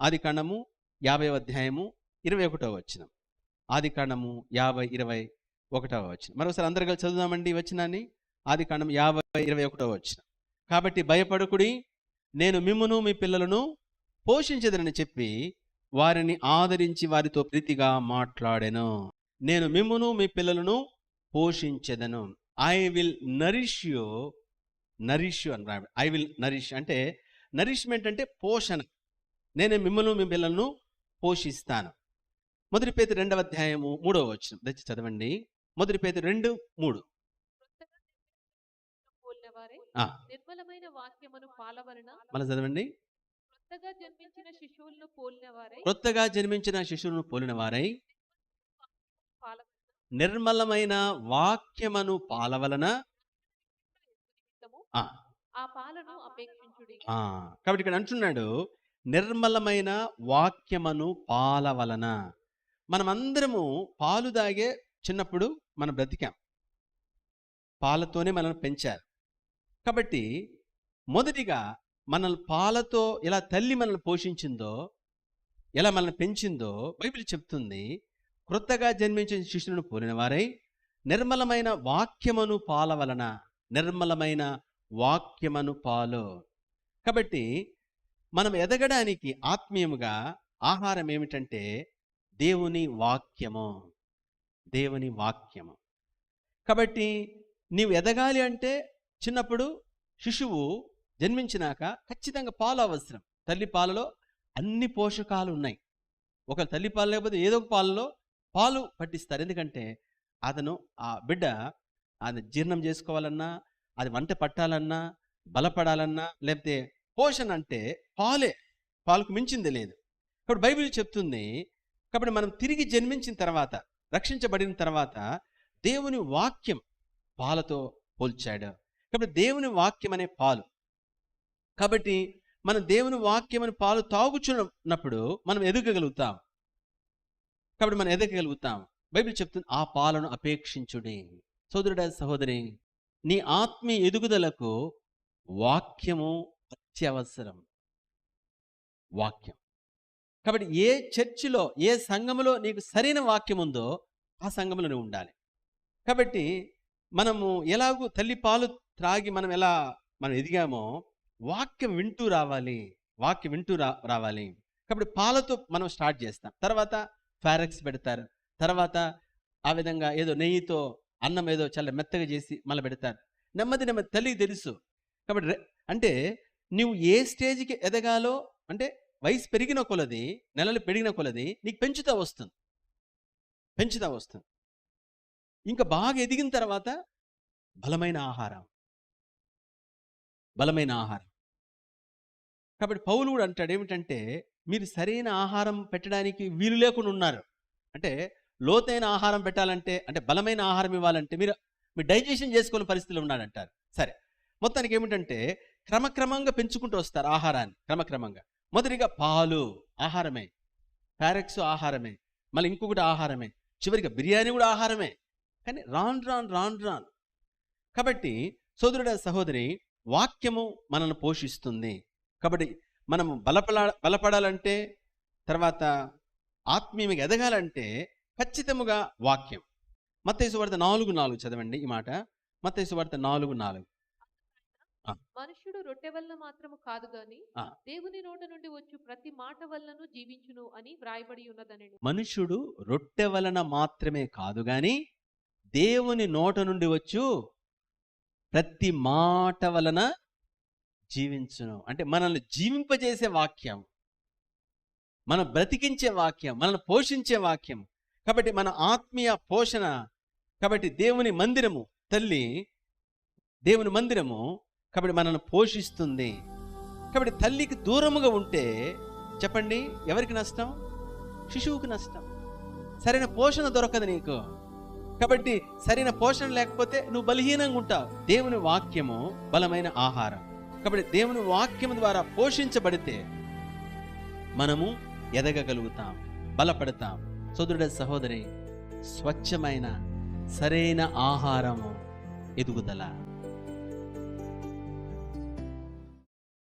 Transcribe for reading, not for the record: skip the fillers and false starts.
ఆదికాండము 50వ అధ్యాయము 21వ వచనం. ఆదికాండము 50:21వ వచనం. మరోసారి అందరు కలిసి చదువుదామండి ఈ వచనాన్ని. ఆదికాండం 50:21వ వచనం. కాబట్టి భయపడకుడి, నేను మిమ్మును మీ పిల్లలను పోషించదనని చెప్పి వారిని ఆదరించి వారితో ప్రీతిగా మాట్లాడెను. నేను మిమ్మును మీ పిల్లలను పోషించెదను. I will nourish you. Nourish you అని రాబడి. ఐ విల్ నరిష్ అంటే నరిష్మెంట్ అంటే పోషణ. నేను మిమ్మల్ని మీ పిల్లలను పోషిస్తాను. మొదటి పేతురు 2వ అధ్యాయము 3వ వచనం దయచేసి చదవండి. మొదటి పేతురు 2:3. నిర్మలమైన వాక్యమును పాలవలన మళ్ళీ చదవండి. కొత్తగా జన్మించిన శిశువులను పోలిన వారై నిర్మలమైన వాక్యమును పాలవలన ఆ పాలను అపేక్షించుడి. కాబట్టి ఇక్కడ అంటున్నాడు నిర్మలమైన వాక్యమును పాలవలన. మనమందరము పాలు దాగే చిన్నప్పుడు మనం బ్రతికాం, పాలతోనే మనల్ని పెంచారు. కాబట్టి మొదటిగా మనల్ని పాలతో ఎలా తల్లి మనల్ని పోషించిందో, ఎలా మనల్ని పెంచిందో బైబిల్ చెప్తుంది. క్రొత్తగా జన్మించిన శిశువులను పోలిన వారై నిర్మలమైన వాక్యమును పాలవలన. నిర్మలమైన వాక్యమును పాలు. కాబట్టి మనం ఎదగడానికి ఆత్మీయముగా ఆహారం ఏమిటంటే దేవుని వాక్యము. దేవుని వాక్యము. కాబట్టి నీవు ఎదగాలి అంటే చిన్నప్పుడు శిశువు జన్మించినాక ఖచ్చితంగా పాలు అవసరం. తల్లి పాలలో అన్ని పోషకాలు ఉన్నాయి. ఒక తల్లి పాలు లేకపోతే ఏదో ఒక పాలలో పాలు పట్టిస్తారు. ఎందుకంటే అతను ఆ బిడ్డ అది జీర్ణం చేసుకోవాలన్నా, అది వంట పట్టాలన్నా, బలపడాలన్నా, లేకపోతే పోషణ అంటే పాలే. పాలకు మించింది లేదు. కాబట్టి బైబిల్ చెప్తుంది. కాబట్టి మనం తిరిగి జన్మించిన తర్వాత, రక్షించబడిన తర్వాత దేవుని వాక్యం పాలతో పోల్చాడు. కాబట్టి దేవుని వాక్యం అనే పాలు. కాబట్టి మనం దేవుని వాక్యం అనే పాలు తాగుచున్నప్పుడు మనం ఎదగగలుగుతాం. కాబట్టి మనం ఎదగగలుగుతాం. బైబిల్ చెప్తుంది ఆ పాలను అపేక్షించుడి. సోదరుడా, సహోదరి, నీ ఆత్మీయ ఎదుగుదలకు వాక్యము అత్యవసరం. వాక్యం. కాబట్టి ఏ చర్చిలో, ఏ సంఘములో నీకు సరైన వాక్యం ఉందో ఆ సంఘంలో నువ్వు ఉండాలి. కాబట్టి మనము ఎలాగూ తల్లి పాలు త్రాగి మనం ఎదిగామో వాక్యం వింటూ రావాలి. వాక్యం వింటూ రావాలి. కాబట్టి పాలతో మనం స్టార్ట్ చేస్తాం. తర్వాత ఫారెక్స్ పెడతారు. తర్వాత ఆ విధంగా ఏదో నెయ్యితో అన్నం ఏదో చాలా మెత్తగా చేసి మళ్ళీ పెడతారు. నెమ్మది తల్లికి తెలుసు. కాబట్టి అంటే నువ్వు ఏ స్టేజ్కి ఎదగాలో, అంటే వయసు పెరిగిన కొలది, నెలలు పెరిగిన కొలది నీకు పెంచుతా వస్తుంది. ఇంకా బాగా ఎదిగిన తర్వాత బలమైన ఆహారం. కాబట్టి పౌలు కూడా అంటాడు ఏమిటంటే, మీరు సరైన ఆహారం పెట్టడానికి వీలు లేకుండా ఉన్నారు. అంటే లోతైన ఆహారం పెట్టాలంటే, అంటే బలమైన ఆహారం ఇవ్వాలంటే మీరు డైజెషన్ చేసుకునే పరిస్థితిలో ఉన్నాడంటారు. సరే, మొత్తానికి ఏమిటంటే క్రమక్రమంగా పెంచుకుంటూ వస్తారు ఆహారాన్ని. క్రమక్రమంగా మొదటిగా పాలు ఆహారమే, ఫారెక్స్ ఆహారమే, మళ్ళీ ఇంకొకటి ఆహారమే, చివరిగా బిర్యానీ కూడా ఆహారమే. కానీ రాను. కాబట్టి సోదరుడ, సహోదరి, వాక్యము మనల్ని పోషిస్తుంది. కాబట్టి మనము బలపడాలంటే, తర్వాత ఆత్మీయంగా ఎదగాలంటే ఖచ్చితముగా వాక్యం. మత్తయి సువార్త 4:4 చదవండి ఈ మాట. మత్తయి సువార్త 4:4. మనుష్యుడు రొట్టె వలన మాత్రము కాదు గాని దేవుని నోట నుండి వచ్చు ప్రతి మాట వలనను జీవించును అని వ్రాయబడి ఉన్నదని. మనుష్యుడు రొట్టె వలన మాత్రమే కాదు గాని దేవుని నోట నుండి వచ్చు ప్రతి మాట వలన జీవించును. అంటే మనల్ని జీవింపజేసే వాక్యం, మనం బ్రతికించే వాక్యం, మనల్ని పోషించే వాక్యం. కాబట్టి మన ఆత్మీయ పోషణ. కాబట్టి దేవుని మందిరము, తల్లి దేవుని మందిరము కాబట్టి మనల్ని పోషిస్తుంది. కాబట్టి తల్లికి దూరముగా ఉంటే చెప్పండి ఎవరికి నష్టం? శిశువుకి నష్టం. సరైన పోషణ దొరకదు నీకు. కాబట్టి సరైన పోషణ లేకపోతే నువ్వు బలహీనంగా ఉంటావు. దేవుని వాక్యము బలమైన ఆహారం. కాబట్టి దేవుని వాక్యం ద్వారా పోషించబడితే మనము ఎదగగలుగుతాం, బలపడతాం. సోదరుడ, సహోదరి, స్వచ్ఛమైన సరైన ఆహారము ఎదుగుదల.